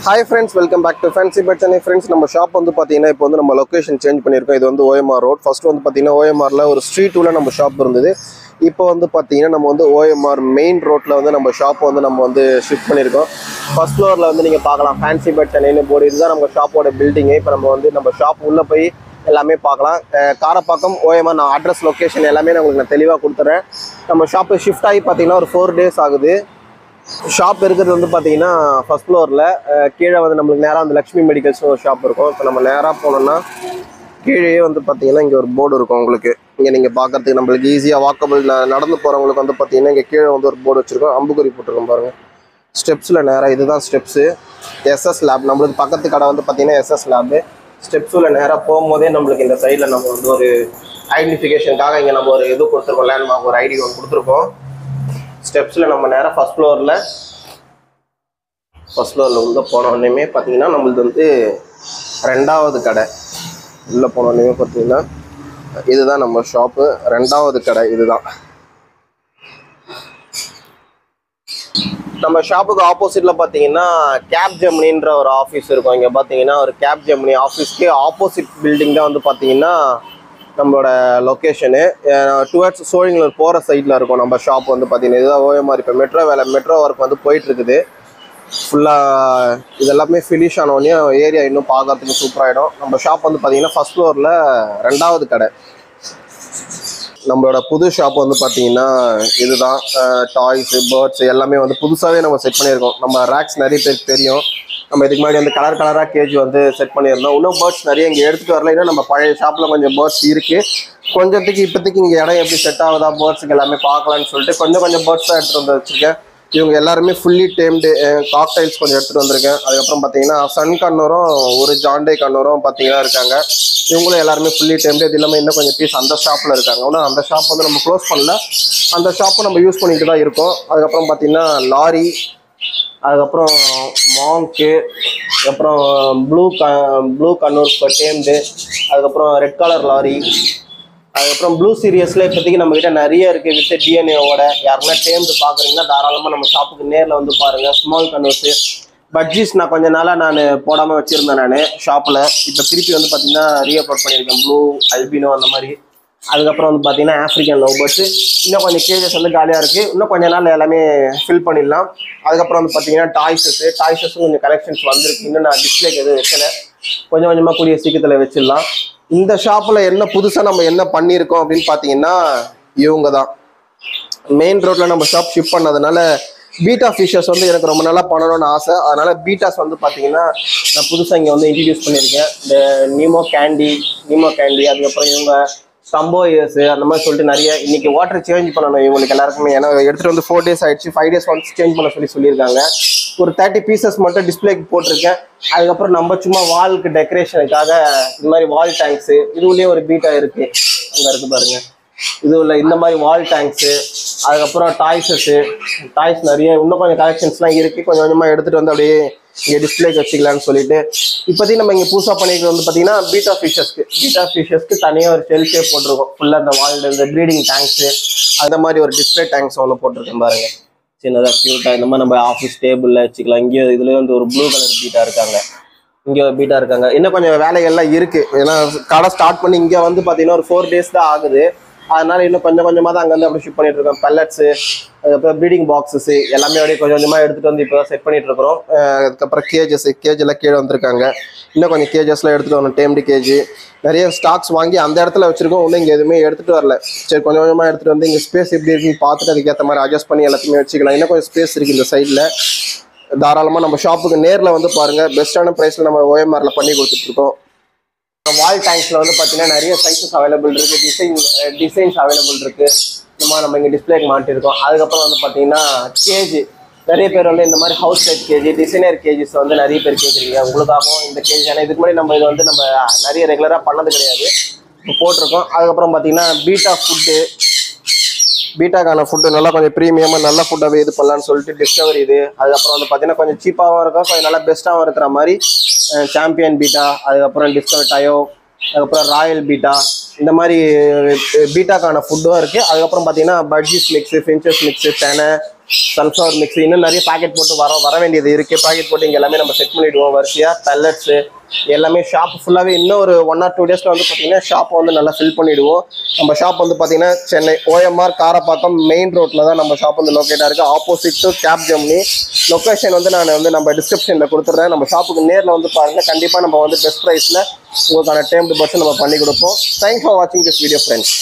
Hi friends, welcome back to Fancy Pet Chennai. Friends, நம்ம shop வந்து பாத்தீங்கன்னா இப்போ வந்து நம்ம லொகேஷன் சேஞ்ச் பண்ணியிருக்கோம். இது வந்து OMR ரோட். ஃபர்ஸ்ட் வந்து பாத்தீங்கன்னா OMRல ஒரு ஸ்ட்ரீட் உள்ள நம்ம ஷாப் இருந்தது. இப்போ வந்து பாத்தீங்கன்னா நம்ம வந்து OMR மெயின் ரோட்ல வந்து நம்ம ஷாப் வந்து நம்ம வந்து ஷிஃப்ட் பண்ணியிருக்கோம். ஃபர்ஸ்ட் ஃப்ளோர்ல வந்து நீங்க பார்க்கலாம் Fancy Pet Chennai போர்டு. இதுதான் நம்ம ஷாப்போட பில்டிங். இப்போ நம்ம வந்து நம்ம ஷாப் உள்ள போய் எல்லாமே பார்க்கலாம். காரப்பாக்கம் OMR நான் அட்ரஸ் லொகேஷன் எல்லாமே நான் உங்களுக்கு தெளிவாக கொடுத்துறேன். நம்ம ஷாப்பு ஷிஃப்ட் ஆகி பார்த்தீங்கன்னா ஒரு 4 days ஆகுது. ஷாப் இருக்கிறது வந்து பார்த்தீங்கன்னா ஃபர்ஸ்ட் ஃப்ளோரில் கீழே வந்து நம்மளுக்கு நேராக வந்து லக்ஷ்மி மெடிக்கல்ஸ் ஒரு ஷாப் இருக்கும். இப்போ நம்ம நேராக போனோம்னா கீழே வந்து பார்த்தீங்கன்னா இங்கே ஒரு போர்டு இருக்கும். உங்களுக்கு இங்கே நீங்கள் பார்க்கறதுக்கு நம்மளுக்கு ஈஸியாக வாக்கபிள் நடந்து போகிறவங்களுக்கு வந்து பார்த்தீங்கன்னா இங்கே கீழே வந்து ஒரு போர்டு வச்சுருக்கோம். அம்புக்குறி போட்டிருக்கோம் பாருங்கள். ஸ்டெப்ஸில் நேராக இதுதான் ஸ்டெப்ஸு. SS லேப் நம்மளுக்கு பக்கத்து கடை வந்து பார்த்தீங்கன்னா SS லேபு. ஸ்டெப்ஸில் நேராக போகும்போதே நம்மளுக்கு இந்த சைடில் நம்ம வந்து ஒரு ஐடென்டிஃபிகேஷனுக்காக இங்கே நம்ம ஒரு இது கொடுத்துருக்கோம். லேண்ட்மார்க் ஒரு ஐடி ஒன்று கொடுத்துருக்கோம். ஸ்டெப்ஸில் நம்ம நேராக ஃபர்ஸ்ட் ஃப்ளோரில் உள்ளே போனோடனே பார்த்தீங்கன்னா நம்மளுக்கு வந்து 2வது கடை. உள்ளே போனோடனே பார்த்தீங்கன்னா இதுதான் நம்ம ஷாப்பு. 2வது கடை இதுதான். நம்ம ஷாப்புக்கு ஆப்போசிட்டில் பார்த்தீங்கன்னா கேப் ஜெமினின்ற ஒரு ஆஃபீஸ் இருக்கும். இங்கே பார்த்தீங்கன்னா ஒரு கேப் ஜெமினி ஆஃபீஸ்க்கு ஆப்போசிட் பில்டிங் தான் வந்து பார்த்தீங்கன்னா நம்மளோட லொக்கேஷனு. டுவர்ட்ஸ் சோழிங்கலூர் போகிற சைடில் இருக்கும் நம்ம ஷாப் வந்து பார்த்தீங்கன்னா. இதுதான் OMR. இப்போ மெட்ரோ ஒர்க் வந்து போயிட்டுருக்குது. ஃபுல்லாக இது எல்லாமே ஃபினிஷ் ஆனோடனே ஏரியா இன்னும் பார்க்கறதுக்கு சூப்பராகிடும். நம்ம ஷாப் வந்து பார்த்தீங்கன்னா ஃபர்ஸ்ட் ஃப்ளோரில் 2வது கடை. நம்மளோட புது ஷாப் வந்து பார்த்தீங்கன்னா இதுதான். டாய்ஸு பேர்ட்ஸு எல்லாமே வந்து புதுசாகவே நம்ம செட் பண்ணியிருக்கோம். நம்ம ரேக்ஸ் நிறைய பேருக்கு தெரியும். நம்ம இதுக்கு முன்னாடி வந்து கலராக கேஜ் வந்து செட் பண்ணியிருந்தோம். இன்னும் பேர்ட்ஸ் நிறைய இங்கே எடுத்துகிட்டு வரல. ஏன்னா நம்ம பழைய ஷாப்பில் கொஞ்சம் பேர்ட்ஸ் இருக்குது. கொஞ்சத்துக்கு இப்போதைக்கு இங்கே இடம் எப்படி செட் ஆகுதா பேர்ட்ஸுக்கு எல்லாமே பார்க்கலான்னு சொல்லிட்டு கொஞ்சம் பேர்ட்ஸ் தான் எடுத்துகிட்டு வந்து வச்சுருக்கேன். இவங்க எல்லாருமே ஃபுல்லி டேம்டு காக்டைல்ஸ் கொஞ்சம் எடுத்துகிட்டு வந்திருக்கேன். அதுக்கப்புறம் பார்த்தீங்கன்னா சன் கண்ணூரும் ஒரு ஜாண்டே கண்ணூரும் பார்த்தீங்கன்னா இருக்காங்க. இவங்களும் எல்லாருமே ஃபுல்லி டேம்டு. இது இல்லாமல் இன்னும் கொஞ்சம் பீஸ் அந்த ஷாப்பில் இருக்காங்க. ஆனால் அந்த ஷாப் வந்து நம்ம க்ளோஸ் பண்ணல. அந்த ஷாப்பை நம்ம யூஸ் பண்ணிட்டு தான் இருக்கோம். அதுக்கப்புறம் பார்த்தீங்கன்னா லாரி, அதுக்கப்புறம் மாங்க்கு, அப்புறம் ப்ளூ கண்ணூர் டேம்டு, அதுக்கப்புறம் ரெட் கலர் லாரி, அதுக்கப்புறம் ப்ளூ சீரியஸில் இப்போதைக்கு நம்மக்கிட்ட நிறைய இருக்குது வித் DNA-வோட. யாருன்னா டேம்டு பார்க்குறீங்கன்னா தாராளமாக நம்ம ஷாப்புக்கு நேரில் வந்து பாருங்கள். ஸ்மால் கண்ணூர்ஸு பட்ஜீஸ் நான் கொஞ்ச நாளாக நான் போடாமல் வச்சுருந்தேன் நான் ஷாப்பில். இப்போ திருப்பி வந்து பார்த்தீங்கன்னா ரீஅப்லோட் பண்ணியிருக்கேன். ப்ளூ அல்பினோ அந்த மாதிரி. அதுக்கப்புறம் வந்து பார்த்தீங்கன்னா ஆஃப்ரிக்கன் லவ் பேர்ட்ஸு இன்னும் கொஞ்சம் கேஜஸ் வந்து காலியாக இருக்குது. இன்னும் கொஞ்சம் நாள் எல்லாமே ஃபில் பண்ணிடலாம். அதுக்கப்புறம் வந்து பார்த்தீங்கன்னா டாய்ஸஸும் கொஞ்சம் கலெக்ஷன்ஸ் வந்திருக்கு. இன்னும் நான் டிஸ்பிளேக்கு எதுவும் வைக்கல. கொஞ்சம் கொஞ்சமாக கூடிய சீக்கிரத்தில் வச்சிடலாம். இந்த ஷாப்பில் என்ன புதுசாக நம்ம என்ன பண்ணியிருக்கோம் அப்படின்னு பார்த்தீங்கன்னா இவங்க தான். மெயின் ரோட்டில் நம்ம ஷாப் ஷிஃப்ட் பண்ணதுனால பீட்டா ஃபிஷஸ் வந்து எனக்கு ரொம்ப நாளாக பண்ணணும்னு ஆசை. அதனால் பீட்டாஸ் வந்து பார்த்தீங்கன்னா நான் புதுசாக இங்கே வந்து இன்ட்ரடியூஸ் பண்ணியிருக்கேன். இந்த நீமோ கேண்டி, அதுக்கப்புறம் இவங்க ஸ்டம்போ இயர்ஸு அந்த மாதிரி சொல்லிட்டு நிறைய இன்றைக்கி வாட்டர் சேஞ்ச் பண்ணணும் இவங்களுக்கு எல்லாருக்குமே. ஏன்னா எடுத்துகிட்டு வந்து 4 days ஆகிடுச்சு. 5 days ஒன்ஸ் சேஞ்ச் பண்ண சொல்லியிருக்காங்க. ஒரு 30 pieces மட்டும் டிஸ்பிளேக்கு போட்டிருக்கேன். அதுக்கப்புறம் நம்ம சும்மா வாலுக்கு டெக்கரேஷனுக்காக இந்த மாதிரி வால் டேங்க்ஸு, இதுலேயே ஒரு பீட்டா இருக்குது. அங்கே இருக்குது பாருங்கள். இது உள்ள இந்த மாதிரி வால் டேங்க்ஸு, அதுக்கப்புறம் டாய்ஸ் நிறைய இன்னும் கொஞ்சம் கலெக்ஷன்ஸ்லாம் இருக்குது. கொஞ்சம் கொஞ்சமாக எடுத்துகிட்டு வந்து அப்படியே இங்கே டிஸ்பிளேக்கு வச்சுக்கலான்னு சொல்லிட்டு இப்போதைக்கு நம்ம இங்கே புதுசாக பண்ணிட்டு வந்து பார்த்தீங்கன்னா பீட்டா ஃபிஷஸ்க்கு தனியாக ஒரு ஷெல்ஃபே போட்டிருக்கோம். ஃபுல்லாக இந்த வால் இந்த ப்ரீடிங் டேங்க்ஸு அந்த மாதிரி ஒரு டிஸ்பிளே டேங்க்ஸ் ஒன்று போட்டிருக்கேன் பாருங்கள். சின்னதாக க்யூட்டாக இந்த மாதிரி நம்ம ஆஃபீஸ் டேபிளில் வச்சுக்கலாம். இங்கே இதுலேயே வந்து ஒரு ப்ளூ கலர் பீட்டா இருக்காங்க. இங்கே ஒரு பீட்டா இருக்காங்க. இன்னும் கொஞ்சம் வேலைகள்லாம் இருக்குது. ஏன்னா கடை ஸ்டார்ட் பண்ணி இங்கே வந்து பார்த்தீங்கன்னா ஒரு 4 days தான் ஆகுது. அதனால இன்னும் கொஞ்சம் கொஞ்சமாக தான் அங்கேருந்து அப்படி ஷிஃப்ட் பண்ணிட்டு இருக்கோம். பெல்லட்ஸு, அதுக்கப்புறம் ப்ரீடிங் பாக்ஸஸு எல்லாமே அப்படியே கொஞ்சம் கொஞ்சமாக எடுத்துகிட்டு வந்து இப்போ தான் செட் பண்ணிட்டு இருக்கிறோம். அதுக்கப்புறம் கேஜெல்லாம் கீழே வந்திருக்காங்க. இன்னும் கொஞ்சம் கேஜஸ்லாம் எடுத்துகிட்டு வரணும். டேம்டு கேஜி நிறைய ஸ்டாக்ஸ் வாங்கி அந்த இடத்துல வச்சுருக்கோம். இன்னும் இங்கே எதுவுமே எடுத்துகிட்டு வரல. சரி கொஞ்சம் கொஞ்சமாக எடுத்துகிட்டு வந்து இங்கே ஸ்பேஸ் எப்படி இருக்குன்னு பார்த்துட்டு அதுக்கேற்ற மாதிரி அட்ஜஸ்ட் பண்ணி எல்லாத்தையுமே வச்சுக்கலாம். இன்னும் கொஞ்சம் ஸ்பேஸ் இருக்குது இந்த சைடில். தாராளமாக நம்ம ஷாப்புக்கு நேரில் வந்து பாருங்கள். பெஸ்ட்டான ப்ரைஸில் நம்ம OMRல பண்ணி கொடுத்துட்ருக்கோம். வால் டேங்க்ஸில் வந்து பார்த்தீங்கன்னா நிறைய சைஸஸ் அவைலபிள் இருக்குது. டிசைன்ஸ் அவைலபிள் இருக்குது. இந்த மாதிரி நம்ம இங்கே டிஸ்பிளேக்கு மாட்டிருக்கோம். அதுக்கப்புறம் வந்து பார்த்தீங்கன்னா கேஜ் நிறைய பேர் வந்து இந்த மாதிரி house type cage, designer cages வந்து நிறைய பேர் கேட்குறீங்க. உங்களுக்காகவும் இந்த கேஜ் ஏன்னா இதுக்கு முன்னாடி நம்ம இது வந்து நம்ம நிறைய ரெகுலராக பண்ணது கிடையாது. இப்போ போட்டிருக்கோம். அதுக்கப்புறம் பார்த்தீங்கன்னா பீட்டாக்கான ஃபுட்டு நல்லா கொஞ்சம் ப்ரீமியமாக நல்ல ஃபுட்டாகவே இது பண்ணலான்னு சொல்லிட்டு டிஸ்கவரி இது. அதுக்கப்புறம் வந்து பார்த்தீங்கன்னா கொஞ்சம் சீப்பாகவும் இருக்கும், கொஞ்சம் நல்லா பெஸ்ட்டாகவும் இருக்கிற மாதிரி சாம்பியன் பீட்டா, அதுக்கப்புறம் டிஸ்கவர் டயோ, அதுக்கப்புறம் ராயல் பீட்டா இந்த மாதிரி பீட்டாக்கான ஃபுட்டும் இருக்குது. அதுக்கப்புறம் பார்த்தீங்கன்னா பட்ஜீஸ் மிக்ஸு, ஃபின்ச்சஸ் மிக்ஸு, தெனை, சன்ஃப்ளவர் மிக்ஸ் இன்னும் நிறைய பாக்கெட் போட்டு வர வேண்டியது இருக்கு. பாக்கெட் போட்டு இங்கே எல்லாமே நம்ம செட் பண்ணிவிடுவோம் வரிசையாக. பெல்லட்ஸு எல்லாமே ஷாப் ஃபுல்லாகவே இன்னும் ஒரு 1 or 2 days வந்து பார்த்தீங்கன்னா ஷாப்பை வந்து நல்லா ஃபில் பண்ணிவிடுவோம். நம்ம ஷாப் வந்து பார்த்தீங்கன்னா சென்னை OMR காரப்பாக்கம் மெயின் ரோட்டில் தான் நம்ம ஷாப் வந்து லொக்கேட்டாக இருக்குது. Opposite to Capgemini. Location வந்து நான் வந்து நம்ம டிஸ்கிரிப்ஷனில் கொடுத்துட்றேன். நம்ம ஷாப்புக்கு நேரில் வந்து பாருங்கள். கண்டிப்பாக நம்ம வந்து பெஸ்ட் ப்ரைஸில் உங்களுக்கான டேம்டு பர்ஸ் நம்ம பண்ணி கொடுப்போம். தேங்க்ஸ் ஃபார் வாட்சிங் திஸ் வீடியோ ஃப்ரெண்ட்ஸ்.